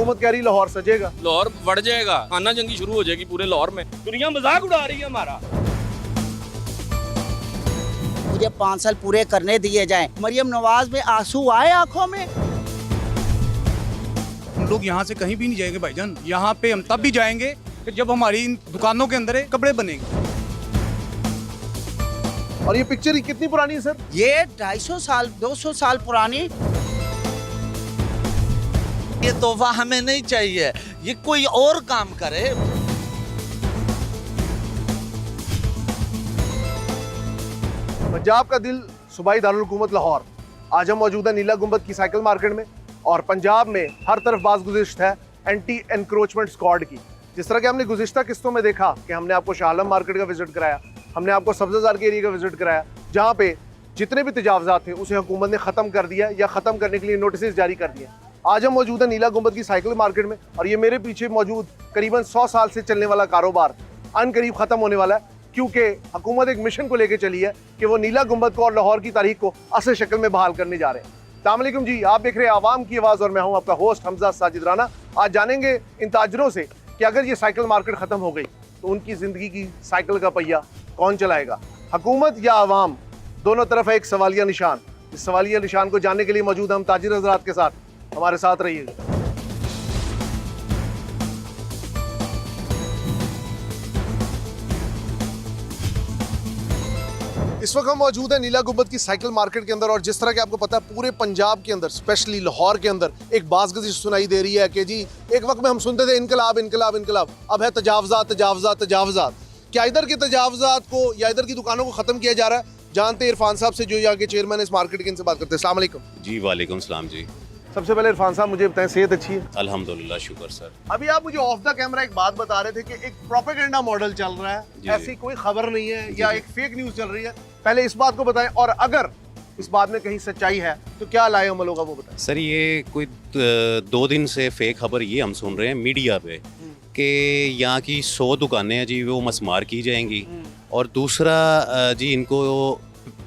हुकूमत कह रही लाहौर सजेगा, लाहौर बढ़ जाएगा, खाना जंगी शुरू हो जाएगी पूरे लाहौर में। दुनिया मजाक उड़ा रही है हमारा। मुझे 5 साल पूरे करने दिए जाएं। मरियम नवाज में आंसू आए आंखों में। हम लोग यहाँ से कहीं भी नहीं जाएंगे भाईजान, यहाँ पे हम तब भी जाएंगे कि जब हमारी इन दुकानों के अंदर कपड़े बनेंगे। और ये पिक्चर कितनी पुरानी है सर? ये 250 साल 200 साल पुरानी। ये तोहफा हमें नहीं चाहिए, ये कोई और काम करे। पंजाब का दिल सूबाई दारुल हुकूमत लाहौर। आज हम मौजूद है नीला गुंबद की साइकिल मार्केट में, और पंजाब में हर तरफ बाज़गुज़िश्त है एंटी एनक्रोचमेंट स्क्वाड की। जिस तरह के हमने गुज़िश्ता किस्तों में देखा कि हमने आपको शाह आलम मार्केट का विजिट कराया, हमने आपको सब्ज़ाज़ार के एरिया का विजिट कराया, जहाँ पे जितने भी तजावज़ात थे उसे हुकूमत ने ख़त्म कर दिया या ख़त्म करने के लिए नोटिस जारी कर दिए। आज हम मौजूद है नीला गुंबद की साइकिल मार्केट में, और ये मेरे पीछे मौजूद करीबन 100 साल से चलने वाला कारोबार अनकरीब ख़त्म होने वाला है, क्योंकि हुकूमत एक मिशन को लेकर चली है कि वो नीला गुंबद को और लाहौर की तारीख को असल शक्ल में बहाल करने जा रहे हैं। अस्सलाम वालेकुम जी, आप देख रहे हैं आवाम की आवाज़ और मैं हूं आपका होस्ट हमजा साजिद राना। आज जानेंगे इन ताजरों से कि अगर ये साइकिल मार्केट ख़त्म हो गई तो उनकी ज़िंदगी की साइकिल का पहिया कौन चलाएगा, हुकूमत या आवाम? दोनों तरफ है एक सवालिया निशान। इस सवालिया निशान को जानने के लिए मौजूद हम ताजिर हज़रात के साथ, हमारे साथ रहिएगा। इस वक्त हम मौजूद है नीला गुंबद की साइकिल मार्केट के अंदर, और जिस तरह के आपको पता है पूरे पंजाब के अंदर स्पेशली लाहौर के अंदर एक बाज़गुज़िश्त सुनाई दे रही है कि जी एक वक्त में हम सुनते थे इनकलाब इनकलाब इनकलाब, अब है तजावज़ात तजावज़ात तजावज़ात। क्या इधर के तजावज़ात को या इधर की दुकानों को ख़त्म किया जा रहा है? जानते इरफान साहब से, जो यहाँ के चेयरमैन इस मार्केट के, इनसे बात करते हैं। अस्सलाम वालेकुम जी। वालेकुम सलाम जी। सबसे पहले इरफान साहब मुझे बताएं, सेहत अच्छी है? अल्हम्दुलिल्लाह, शुक्र सर। अभी आप मुझे ऑफ द कैमरा एक बात बता रहे थे कि एक प्रोपेगेंडा मॉडल चल रहा है, ऐसी कोई खबर नहीं है या एक फेक न्यूज़ चल रही है। पहले इस बात को बताएं, और अगर इस बात में कहीं सच्चाई है तो क्या लाए अमल होगा वो बताएं। सर ये कोई 2 दिन से फेक खबर ये हम सुन रहे हैं मीडिया पे कि यहाँ की 100 दुकानें हैं जी वो मस्मार की जाएंगी, और दूसरा जी इनको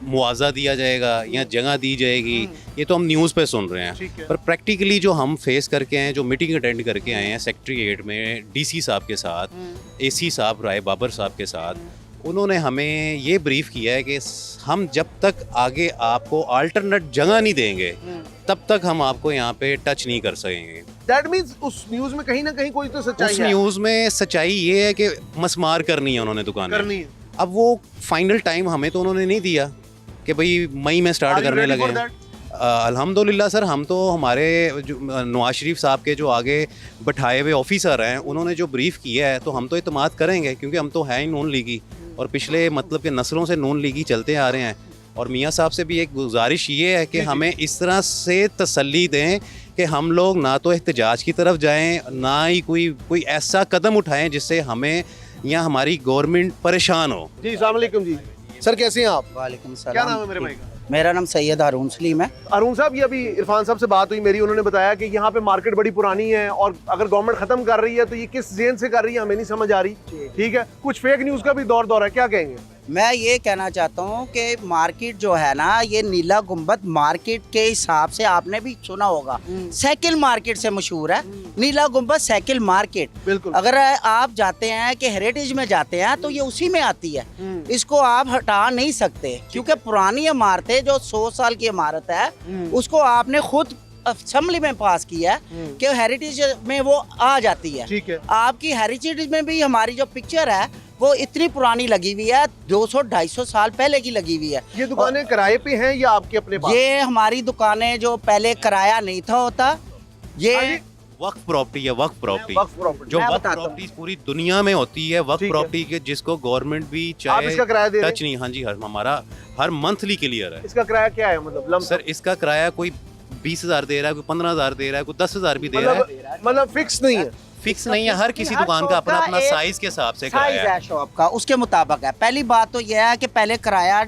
मुआवजा दिया जाएगा या जगह दी जाएगी। ये तो हम न्यूज़ पे सुन रहे हैं, पर प्रैक्टिकली जो हम फेस करके आए हैं, जो मीटिंग अटेंड करके आए हैं सेक्रेटेरिएट में डीसी साहब के साथ, एसी साहब राय बाबर साहब के साथ, उन्होंने हमें ये ब्रीफ किया है कि हम जब तक आगे आपको अल्टरनेट जगह नहीं देंगे तब तक हम आपको यहाँ पे टच नहीं कर सकेंगे। दैट मींस उस न्यूज़ में कहीं ना कहीं कोई तो सच्चाई है। उस न्यूज़ में सच्चाई ये है कि मस्मार करनी है उन्होंने दुकान करनी है। अब वो फाइनल टाइम हमें तो उन्होंने नहीं दिया कि भाई मई में स्टार्ट करने लगे हैं। अल्हम्दुलिल्लाह सर, हम तो हमारे जो नवाज शरीफ साहब के जो आगे बैठाए हुए ऑफिसर हैं उन्होंने जो ब्रीफ किया है तो हम तो इत्मीनान करेंगे, क्योंकि हम तो हैं ही नून लीगी और पिछले मतलब के नस्लों से नून लीगी चलते आ रहे हैं। और मियाँ साहब से भी एक गुजारिश ये है कि हमें इस तरह से तसल्ली दें कि हम लोग ना तो एहतजाज की तरफ जाएँ, ना ही कोई ऐसा कदम उठाएँ जिससे हमें या हमारी गवर्नमेंट परेशान हो। जी अस्सलाम वालेकुम जी। सर कैसे हैं आप? वालेकुम सलाम। क्या नाम है मेरे भाई का? मेरा नाम सैयद हारून सलीम है। अरुण साहब, ये अभी इरफान साहब से बात हुई मेरी, उन्होंने बताया कि यहाँ पे मार्केट बड़ी पुरानी है और अगर गवर्नमेंट खत्म कर रही है तो ये किस जेन से कर रही है हमें नहीं समझ आ रही। ठीक है, कुछ फेक न्यूज़ का भी दौर है, क्या कहेंगे? मैं ये कहना चाहता हूँ कि मार्केट जो है ना, ये नीला गुंबद मार्केट के हिसाब से आपने भी सुना होगा, साइकिल मार्केट से मशहूर है नीला गुंबद साइकिल मार्केट। बिल्कुल। अगर आप जाते हैं कि हेरिटेज में जाते हैं तो ये उसी में आती है, इसको आप हटा नहीं सकते, क्योंकि पुरानी इमारतें जो 100 साल की इमारत है उसको आपने खुद असेंबली में पास किया है कि हेरिटेज में वो आ जाती है। ठीक है। आपकी हेरिटेज में भी हमारी जो पिक्चर है वो इतनी पुरानी लगी हुई है, 200-250 साल पहले की लगी हुई है। ये दुकानें किराए पे हैं या आपके अपने पास? ये हमारी दुकानें जो पहले किराया नहीं था होता, ये वक्फ प्रॉपर्टी है, वक्फ प्रॉपर्टी वक्फ प्रॉपर्टी। जो मैं वक्फ बताता हूँ। प्रॉपर्टी पूरी दुनिया में होती है, वक्फ ठीक है। प्रॉपर्टी के जिसको गवर्नमेंट भी आप चाहे इसका किराया दे रहे टच नहीं। हाँ जी, हमारा हर मंथली क्लियर है। इसका किराया क्या है मतलब लम सर इसका किराया कोई 20,000 दे रहा है, कोई 15,000 दे रहा है, कोई 10,000 भी दे रहा है। मतलब फिक्स नहीं है? फिक्स नहीं है, हर किसी दुकान का अपना अपना साइज के हिसाब से साइज किराया है। है शॉप का, उसके मुताबिक है। पहली बात तो यह है कि पहले किराया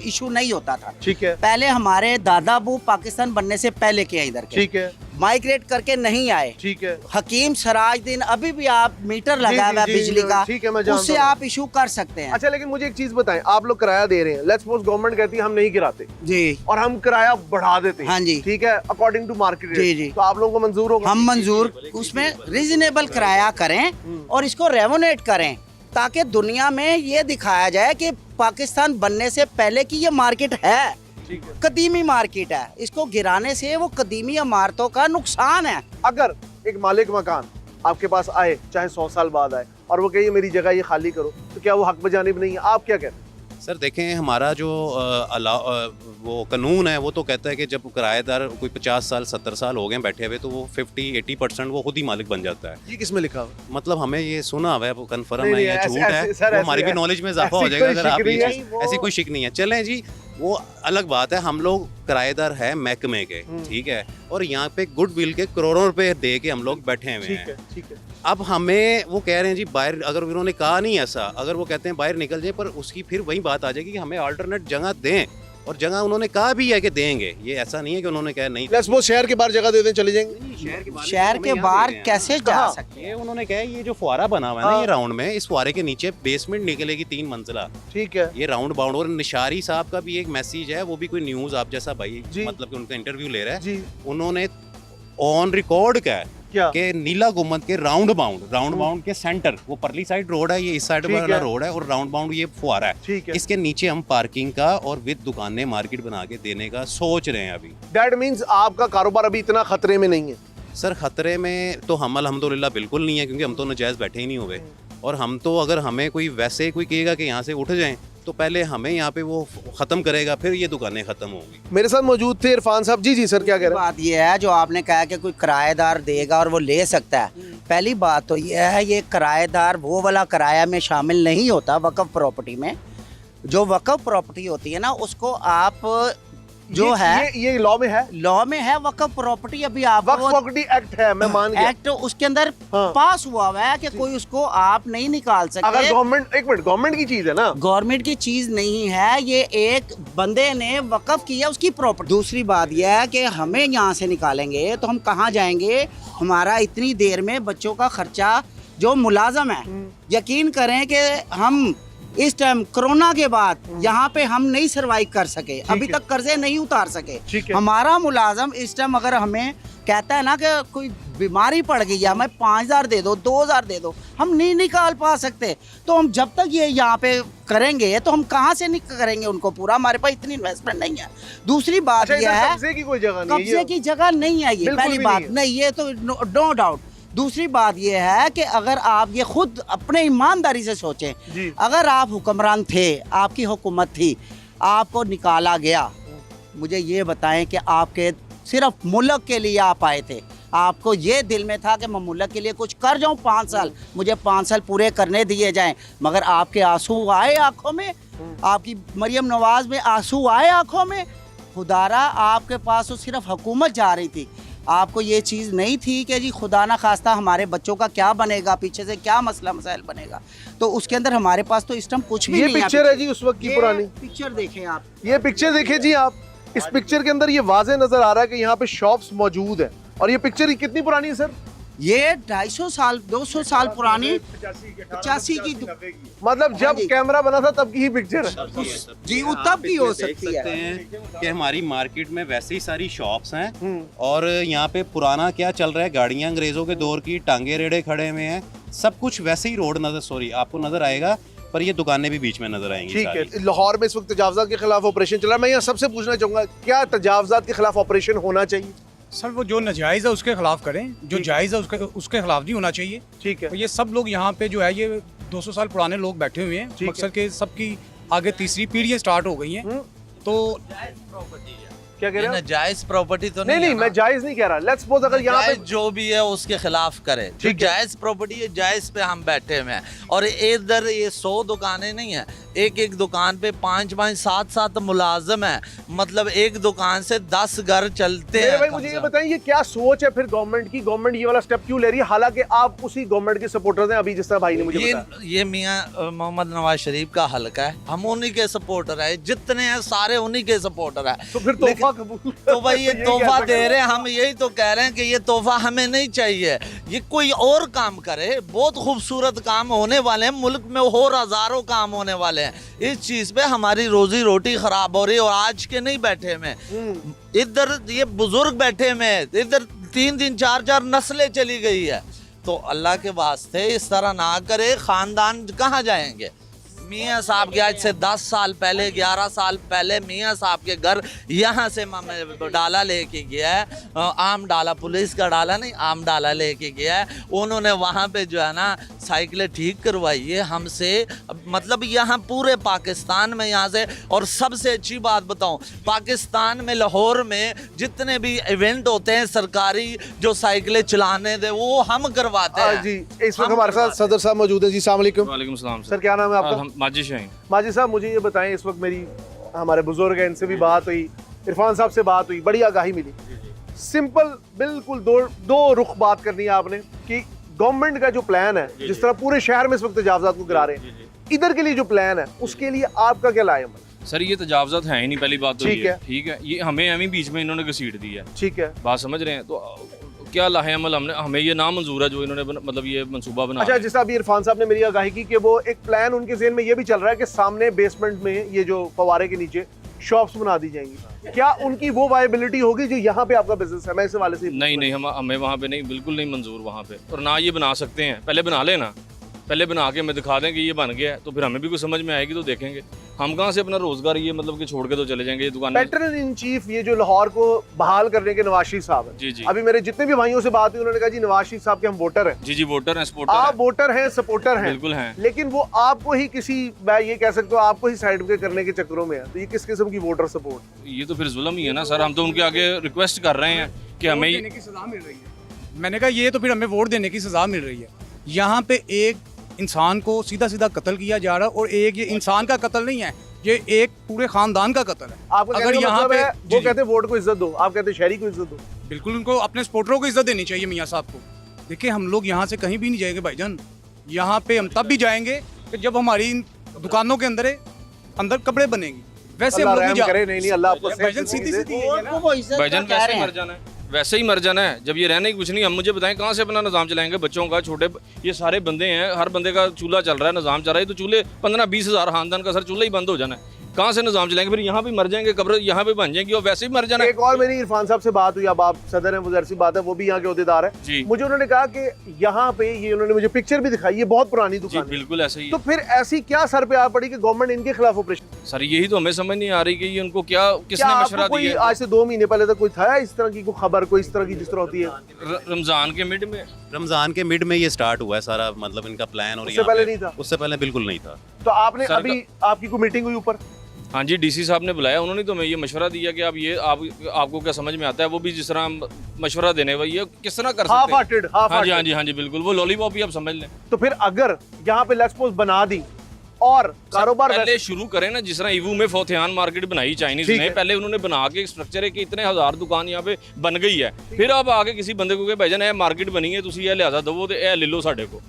इशू नहीं होता था। ठीक है। पहले हमारे दादा अबू पाकिस्तान बनने से पहले के इधर के। ठीक है। माइग्रेट करके नहीं आए। ठीक है, हकीम सराजुद्दीन अभी भी आप मीटर लगा हुआ है जी, बिजली का, ठीक है, मैं जानता उससे हूँ। आप इशू कर सकते हैं। अच्छा लेकिन मुझे एक चीज बताएं, आप लोग किराया दे रहे हैं, लेट्स सपोज गवर्नमेंट कहती है हम नहीं गिराते जी और हम किराया बढ़ा देते हैं, हाँ जी। ठीक है, अकॉर्डिंग टू मार्केट जी, रेट, जी। तो आप लोगों को मंजूर होगा? हम मंजूर उसमें रिजनेबल किराया करें और इसको रेवोनेट करें, ताकि दुनिया में ये दिखाया जाए कि पाकिस्तान बनने से पहले की ये मार्केट है, ठीक है। कदीमी मार्केट है। इसको गिराने से वो कदीमी इमारतों का नुकसान है। अगर एक मालिक मकान आपके पास आए, चाहे 100 साल बाद आए, और वो कहे मेरी जगह ये खाली करो, तो क्या वो हक बजानिब नहीं है? आप क्या कहते हैं? सर देखें, हमारा जो वो कानून है वो तो कहता है कि जब किराएदार कोई 50 साल 70 साल हो गए बैठे हुए तो वो 50-80% वो खुद ही मालिक बन जाता है। ये किसमें लिखा हुआ है? मतलब हमें ये सुना हुआ है, वो कन्फर्म नहीं, है नहीं, या ऐसे- झूठ ऐसे- है, सर, वो हमारी ऐसे- भी नॉलेज में इजाफा ऐसी हो जाएगा कोई अगर आप शिक ये नहीं चीज़, है। ऐसी कोई शिक नहीं है। चलें जी, वो अलग बात है, हम लोग किराएदार है महकमे के, ठीक है, और यहाँ पे गुडविल के करोड़ों रुपए दे के हम लोग बैठे हुए ठीक हैं। है, ठीक है। अब हमें वो कह रहे हैं जी बाहर, अगर उन्होंने कहा नहीं ऐसा, अगर वो कहते हैं बाहर निकल जाए, पर उसकी फिर वही बात आ जाएगी कि हमें अल्टरनेट जगह दें, और जगह उन्होंने कहा भी है कि देंगे, ये ऐसा नहीं है कि उन्होंने कहा नहीं। लेट्स सपोज शहर के बाहर जगह दे दें, चले जाएंगे? शहर के बाहर कैसे जा कहाँ? सकते ये उन्होंने कहा है, ये जो फुआरा बना हुआ है ना, ये राउंड में, इस फुआरे के नीचे बेसमेंट निकलेगी 3 मंजिला, ठीक है, ये राउंड बाउंड। और निशारी साहब का भी एक मैसेज है, वो भी कोई न्यूज आप जैसा भाई, जी। मतलब कि उनका इंटरव्यू ले रहा है, जी, उन्होंने ऑन रिकॉर्ड का है क्या? कि नीला गुम्बद के राउंड बाउंड के सेंटर, वो परली साइड रोड है, ये इस साइड ठीक वाला है। रोड है, और राउंड बाउंड ये फुआरा है, ठीक है। इसके नीचे हम पार्किंग का और विद दुकानें मार्केट बना के देने का सोच रहे हैं अभी। दैट मीन्स आपका कारोबार अभी इतना खतरे में नहीं है? सर खतरे में तो हम अल्हम्दुलिल्लाह बिल्कुल नहीं है, क्योंकि हम तो नजायज़ बैठे ही नहीं हुए, और हम तो अगर हमें कोई वैसे कोई कहेगा कि यहाँ से उठ जाएं, तो पहले हमें यहाँ पे वो ख़त्म करेगा, फिर ये दुकानें ख़त्म होंगी। मेरे साथ मौजूद थे इरफान साहब। जी जी सर, क्या कह रहे हैं? बात ये है जो आपने कहा कि कोई किराएदार देगा और वो ले सकता है। पहली बात तो ये है, ये किराएदार वो वाला किराया में शामिल नहीं होता। वक़्फ़ प्रॉपर्टी में जो वक़्फ़ प्रॉपर्टी होती है ना, उसको आप जो है ये लॉ में है, लॉ में है वक़्फ़ प्रॉपर्टी। अभी आप वक्फ प्रॉपर्टी एक्ट है, मैं मान गया। एक्ट उसके अंदर हाँ। पास हुआ हुआ है कि कोई उसको आप नहीं निकाल अगर सकते। गवर्नमेंट, एक मिनट, गवर्नमेंट की चीज है ना, गवर्नमेंट की चीज नहीं है, ये एक बंदे ने वक़्फ़ किया उसकी प्रॉपर्टी। दूसरी बात यह है कि हमें यहाँ से निकालेंगे तो हम कहाँ जाएंगे? हमारा इतनी देर में बच्चों का खर्चा जो मुलाजम है, यकीन करें कि हम इस टाइम कोरोना के बाद यहाँ पे हम नहीं सरवाइव कर सके, अभी तक कर्जे नहीं उतार सके। ठीक है। हमारा मुलाजम इस टाइम अगर हमें कहता है ना कि कोई बीमारी पड़ गई है, हमें 5,000 दे दो, 2,000 दे दो, हम नहीं निकाल पा सकते। तो हम जब तक ये यहाँ पे करेंगे तो हम कहाँ से करेंगे उनको पूरा? हमारे पास इतनी इन्वेस्टमेंट नहीं है। दूसरी बात अच्छा, यह इधर है, कब्जे की कोई जगह नहीं है, कब्जे की जगह नहीं है, ये बिल्कुल पहली भी बात नहीं है। नहीं, ये तो नो डाउट। दूसरी बात ये है कि अगर आप ये खुद अपने ईमानदारी से सोचें, जी। अगर आप हुक्मरान थे, आपकी हुकूमत थी, आपको निकाला गया, मुझे ये बताएं कि आपके सिर्फ मुल्क के लिए आप आए थे, आपको ये दिल में था कि मैं मुल्क के लिए कुछ कर जाऊं, 5 साल मुझे 5 साल पूरे करने दिए जाएं, मगर आपके आंसू आए आंखों में, आपकी मरियम नवाज में आंसू आए आंखों में। खुदारा आपके पास तो सिर्फ हुकूमत जा रही थी, आपको ये चीज़ नहीं थी कि जी खुदा ना खास्ता हमारे बच्चों का क्या बनेगा, पीछे से क्या मसला मसाइल बनेगा। तो उसके अंदर हमारे पास तो इस टाइम कुछ भी ये नहीं है। पिक्चर है जी उस वक्त की ये पुरानी, पिक्चर देखें आप, ये पिक्चर देखें जी आप। इस पिक्चर के अंदर ये वाजे नजर आ रहा है कि यहाँ पे शॉप्स मौजूद है। और ये पिक्चर कितनी पुरानी है सर? ये 250 साल 200 साल पुरानी 85 की मतलब जब हाँ जी। कैमरा बना था तब की ही पिक्चर है। जी वो तब भी हो देख सकती सकते है। हैं कि हमारी मार्केट में वैसे ही सारी शॉप्स हैं, और यहाँ पे पुराना क्या चल रहा है, गाड़ियाँ अंग्रेजों के दौर की, टांगे रेड़े खड़े हुए हैं, सब कुछ वैसे ही रोड नजर, सॉरी आपको नजर आएगा, पर ये दुकानें भी बीच में नजर आएंगी ठीक सारी। है। लाहौर में इस वक्त तजावजात के खिलाफ ऑपरेशन चल रहा है। मैं यहाँ सबसे पूछना चाहूंगा, क्या तजावजात के खिलाफ ऑपरेशन होना चाहिए? सर वो जो नाजायज़ है उसके खिलाफ करें, जो जायज़ है उसके खिलाफ नहीं होना चाहिए। ठीक है। और ये सब लोग यहाँ पे जो है, ये 200 साल पुराने लोग बैठे हुए हैं, है। मकसद के सबकी आगे तीसरी पीढ़ियाँ स्टार्ट हो गई हैं, तो क्या कह ये रहे हैं? नाजायज प्रॉपर्टी तो नहीं नहीं नहीं, है मैं ना? जायज नहीं कह रहा। लेट्स सपोज अगर यहाँ पे जायज जो भी है उसके खिलाफ करे। जो ठीक है। जायज प्रॉपर्टी है, जायज पे हम बैठे हुए हैं। और इधर ये 100 दुकानें नहीं है, एक एक दुकान पे 5-5 7-7 मुलाजिम है, मतलब एक दुकान से 10 घर चलते मेरे हैं। भाई मुझे ये बताइए ये क्या सोच है फिर गवर्नमेंट की, गवर्नमेंट ये वाला स्टेप क्यों ले रही है, हालांकि आप उसी गवर्नमेंट के सपोर्टर्स हैं, अभी जिस तरह भाई ने मुझे बताया। ये मियाँ मोहम्मद नवाज शरीफ का हल्का है, हम उन्हीं के सपोर्टर है, जितने हैं सारे उन्हीं के सपोर्टर है। तो फिर तोहफा कबूल तो भाई ये कह तोहफा सकते दे हो। रहे हैं, हम यही तो कह रहे हैं कि ये तोहफा हमें नहीं चाहिए, ये कोई और काम करे। बहुत खूबसूरत काम होने वाले हैं मुल्क में, और हजारों काम होने वाले हैं। इस चीज पे हमारी रोजी रोटी खराब हो रही है। और आज के नहीं बैठे में, इधर ये बुजुर्ग बैठे में, इधर 3 4 नस्लें चली गई है। तो अल्लाह के वास्ते इस तरह ना करे, खानदान कहाँ जाएंगे। मियाँ साहब के आज से 10 साल पहले 11 साल पहले मियाँ साहब के घर यहाँ से डाला लेके गया है, आम डाला, पुलिस का डाला नहीं, आम डाला लेके गया है। उन्होंने वहाँ पे जो है ना साइकिलें ठीक करवाई है हमसे, मतलब यहाँ पूरे पाकिस्तान में यहाँ से। और सबसे अच्छी बात बताऊँ, पाकिस्तान में लाहौर में जितने भी इवेंट होते हैं सरकारी, जो साइकिलें चलाने दे वो हम करवाते हैं। जी इस वक्त हमारे साथ सदर साहब मौजूद हैं जी, अस्सलाम वालेकुम। वालेकुम सलाम सर क्या नाम है आपका? माजिद शाहीन। माजिद साहब मुझे ये बताएं, इस वक्त मेरी हमारे बुजुर्ग हैं, इनसे भी बात हुई, इरफान साहब से बात हुई, बड़ी आगाही मिली। सिंपल बिल्कुल दो रुख बात करनी है आपने कि गवर्नमेंट का जो प्लान है, जिस तरह पूरे शहर में इस वक्त तजावजात को गिरा रहे हैं, इधर के लिए जो प्लान है उसके लिए आपका क्या लाए अमल? सर ये तजावजात है ही नहीं, पहली बात तो ठीक ये है। ठीक है, ये हमें एवं बीच में इन्होंने घसीट दी है, ठीक है। बात समझ रहे हैं। तो क्या लाहे अमल हमने, हमें ये नामंजूर है जो इन्होंने मतलब ये मंसूबा बना। अच्छा, जिस अभी इरफान साहब ने मेरी आगाही की कि वो एक प्लान उनके ज़हन में ये भी चल रहा है कि सामने बेसमेंट में ये जो फवारे के नीचे शॉप्स बना दी जाएंगी, क्या उनकी वो वायबिलिटी होगी जो यहाँ पे आपका बिजनेस है? मैं इस वाले से नहीं हमें वहाँ पे नहीं, बिल्कुल नहीं मंजूर वहाँ पे, और ना ये बना सकते हैं। पहले बना लेना, पहले बना के हमें दिखा दें कि ये बन गया है, तो फिर हमें भी कुछ समझ में आएगी तो देखेंगे। हम कहाँ से अपना रोजगार ये मतलब कि छोड़ के तो चले जाएंगे ये दुकान। पैटर्न इन चीफ ये जो लाहौर को बहाल करने के नवाज शरीफ साहब हैं, जी जी अभी मेरे जितने भी भाइयों से बात हुई उन्होंने कहा जी नवाज शरीफ साहब के हम वोटर हैं। जी जी वोटर हैं, सपोर्टर आप हैं, वोटर हैं, सपोर्टर हैं, बिल्कुल हैं। लेकिन वो आपको ही किसी, मैं ये कह सकता हूँ आपको ही साइड पे करने के चक्करों में है, तो ये किस किस्म की वोटर सपोर्ट? ये तो फिर जुल्म ही है ना सर। हम तो उनके आगे रिक्वेस्ट कर रहे हैं कि हमें देने की सजा मिल रही है। मैंने कहा ये तो फिर हमें वोट देने की सजा मिल रही है। यहाँ पे एक इंसान को सीधा सीधा कत्ल किया जा रहा है, और एक ये इंसान का कत्ल नहीं है, ये एक पूरे खानदान का कत्ल है। आपका कहने का मतलब है वो कहते हैं वोट को इज्जत दो, आप कहते हैं शहरी को इज्जत दो। बिल्कुल उनको अपने सपोर्टरों को इज्जत देनी चाहिए मियाँ साहब को। देखिए हम लोग यहाँ से कहीं भी नहीं जाएंगे भाईजान, यहाँ पे हम तब भी जाएंगे कि जब हमारी इन दुकानों के अंदर कपड़े बनेंगे। वैसे हम लोग अल्लाह नहीं रहम करे, नहीं अल्लाह आपको भाईजान सीधी सीधी यही है ना। वो इज्जत भाईजान का कह वैसे रहे ही हैं। मर जाना है, वैसे ही मर जाना है। जब ये रहने की कुछ नहीं, हम मुझे बताएं कहाँ से अपना निज़ाम चलाएंगे बच्चों का, छोटे ये सारे बंदे हैं, हर बंदे का चूल्हा चल रहा है, निज़ाम चल रहा है, तो चूल्हे 15-20 हज़ार खानदान का सर चूल्हा ही बंद हो जाना है, कहाँ से निज़ाम चलाएंगे? फिर यहाँ पे मर जाएंगे, कब्र यहाँ पे बन जाएंगी और वैसे ही मर जाना है। एक और मेरी इरफान साहब से बात हुई, अब आप सदर हैं, वो ज़ाहिर सी बात है वो भी यहाँ के अहदेदार है। जी मुझे उन्होंने कहा कि यहाँ पे ये उन्होंने मुझे पिक्चर भी दिखाई, ये बहुत पुरानी जी दुकान है, बिल्कुल ऐसे ही तो फिर ऐसी क्या सर पे आ पड़ी कि गवर्नमेंट इनके खिलाफ ऑपरेशन? सर यही तो हमें समझ नहीं आ रही कि ये उनको क्या किसने क्या मशवरा आपको कोई दिया। आज से 2 महीने पहले तक कोई था इस तरह की कोई खबर, कोई इस तरह की जिस तरह होती है? रमजान के मिड में, रमज़ान के मिड में ये स्टार्ट हुआ है सारा, मतलब इनका प्लान। और उससे यहाँ पहले पे- नहीं था? उससे पहले बिल्कुल नहीं था। तो आपने सर अभी आपकी कोई मीटिंग हुई ऊपर? हाँ जी डीसी साहब ने बुलाया, उन्होंने तो हमें ये मशवरा दिया कि आप ये आपको क्या समझ में आता है, वो भी जिस तरह मशवरा देने भाई ये किस तरह कर हाफ सकते हैं। हार्टेड, हाफ हाँ जी हाँ हार्टेड। जी हाँ जी बिल्कुल, वो लॉलीपॉप ही आप समझ लें। तो फिर अगर यहाँ पे लेट्स सपोज बना दी और कारोबार पहले शुरू करें ना, जिस तरह ईवू में फोथियान मार्केट बनाई चाइनीज ठीक ने, है। पहले उन्होंने बना के एक स्ट्रक्चर है कि इतने हजार दुकान यहाँ पे बन गई है, फिर आप आगे किसी बंदे को भाईजान ये मार्केट बनी है, तुसी ये लिहाजा दवो ते ले लो साडे को।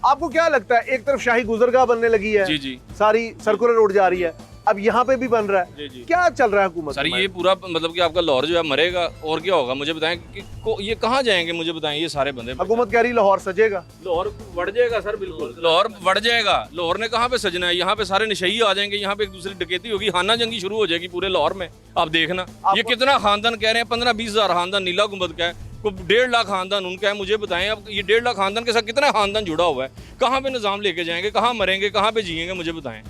आपको क्या लगता है, एक तरफ शाही गुजरगाह बनने लगी है, जी जी सारी सर्कुलर रोड जा रही है, अब यहाँ पे भी बन रहा है, जी जी क्या चल रहा है हुकूमत सर में? ये पूरा मतलब कि आपका लाहौर जो है मरेगा और क्या होगा? मुझे बताएं कि ये कहाँ जाएंगे? मुझे बताएं ये सारे बंदे। हुकूमत कह रही लाहौर सजेगा। लाहौर बढ़ जाएगा सर, बिल्कुल लाहौर बढ़ जाएगा। लाहौर ने कहाँ पे सजना है? यहाँ पे सारे नशई आ जाएंगे, यहाँ पे एक दूसरी डकैती होगी, खाना जंगी शुरू हो जाएगी पूरे लाहौर में। आप देखना ये कितना खानदान कह रहे हैं, 15-20 हज़ार खानदान नीला गुंबद का है, को 1.5 लाख खानदान उनका है। मुझे बताएं अब ये 1.5 लाख खानदान के साथ कितना खानदान जुड़ा हुआ है? कहाँ पे निज़ाम लेके जाएंगे? कहाँ मरेंगे? कहाँ पे जिएंगे? मुझे बताएं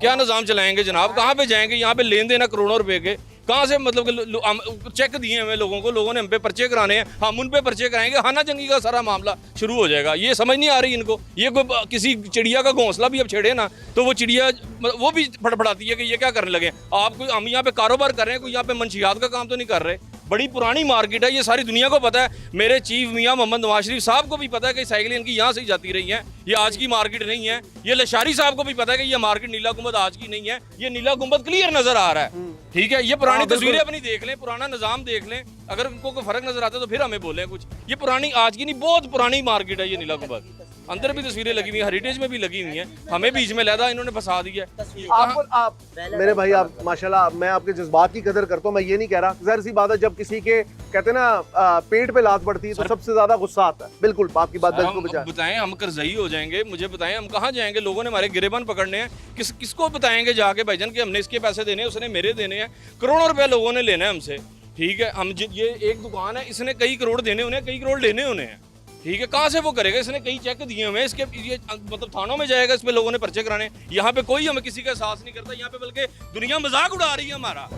क्या निज़ाम चलाएंगे जनाब? कहाँ पे जाएंगे? यहाँ पे लेन देन है करोड़ों रुपए के, कहाँ से मतलब कि चेक दिए हुए लोगों को, लोगों ने हम पे पर्चे कराने हैं, हम उन पे पर्चे कराएंगे, खाना जंगी का सारा मामला शुरू हो जाएगा। ये समझ नहीं आ रही इनको। ये कोई किसी चिड़िया का घोंसला भी अब छेड़े ना तो वो चिड़िया वो भी फड़फड़ाती है कि ये क्या करने लगे। आप कोई हम यहाँ पे कारोबार कर रहे हैं, कोई यहाँ पे मंशियात का काम तो नहीं कर रहे। बड़ी पुरानी मार्केट है, ये सारी दुनिया को पता है। मेरे चीफ मियां मोहम्मद नवाज शरीफ साहब को भी पता है कि साइकिल इनकी यहाँ से ही जाती रही है, ये आज की मार्केट नहीं है। ये लशारी साहब को भी पता है कि ये मार्केट नीला गुंबद आज की नहीं है, ये नीला गुंबद क्लियर नजर आ रहा है। ठीक है, ये पुरानी तस्वीरें अपनी देख लें, पुराना निजाम देख लें, अगर उनको कोई फर्क नजर आता है तो फिर हमें बोलें कुछ। ये पुरानी आज की नहीं, बहुत पुरानी मार्केट है ये नीला गुंबद। अंदर भी तस्वीरें लगी हुई हैं, हेरिटेज में भी लगी हुई हैं, हमें बीच में लहदा इन्होंने फंसा दिया है। आप मेरे भाई, आप माशाल्लाह, मैं आपके जज्बात की कदर करता हूँ, मैं ये नहीं कह रहा। ज़ाहिर सी बात है, जब किसी के कहते हैं ना पेट पे लात पड़ती है तो सबसे ज्यादा गुस्सा आता है। बिल्कुल, आपकी बात बिल्कुल बचा। बताएं, हम कर्जई हो जाएंगे, मुझे बताएं हम कहाँ जाएंगे? लोगों ने हमारे गिरेबान पकड़ने हैं, किसको बताएंगे जाके भाईजान कि हमने इसके पैसे देने हैं, उसने मेरे देने हैं। करोड़ों रुपए लोगों ने लेना है हमसे। ठीक है, हम ये एक दुकान है, इसने कई करोड़ देने उन्हें, कई करोड़ लेने उन्हें हैं। ठीक है, कहाँ से वो करेगा? इसने कई चेक दिए हुए हैं, इसके ये मतलब थानों में जाएगा, इस पे लोगों ने पर्चे कराने। यहाँ पे कोई हमें किसी का एहसास नहीं करता, यहाँ पे बल्कि दुनिया मजाक उड़ा रही है हमारा।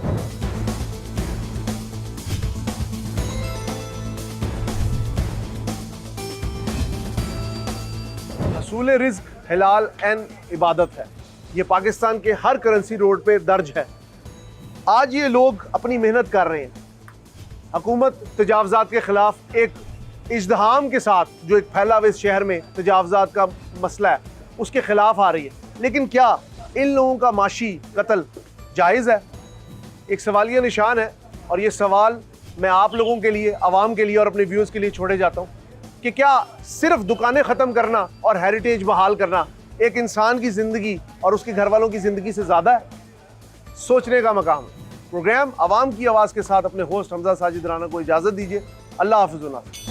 हसूल रिज्क हिलाल एन इबादत है, ये पाकिस्तान के हर करेंसी रोड पे दर्ज है। आज ये लोग अपनी मेहनत कर रहे हैं, हुकूमत तजावजात के खिलाफ एक इज्तिहाम के साथ, जो एक फैला हुआ इस शहर में तजावजात का मसला है, उसके खिलाफ आ रही है। लेकिन क्या इन लोगों का माशी कत्ल जायज़ है? एक सवालिया निशान है। और ये सवाल मैं आप लोगों के लिए, आवाम के लिए और अपने व्यूज़ के लिए छोड़े जाता हूँ कि क्या सिर्फ दुकानें ख़त्म करना और हेरिटेज बहाल करना एक इंसान की ज़िंदगी और उसके घर वालों की ज़िंदगी से ज़्यादा है? सोचने का मकाम है। प्रोग्राम आवाम की आवाज़ के साथ अपने होस्ट हमजा साजिद राना को इजाज़त दीजिए। अल्लाह हाफ़िज़।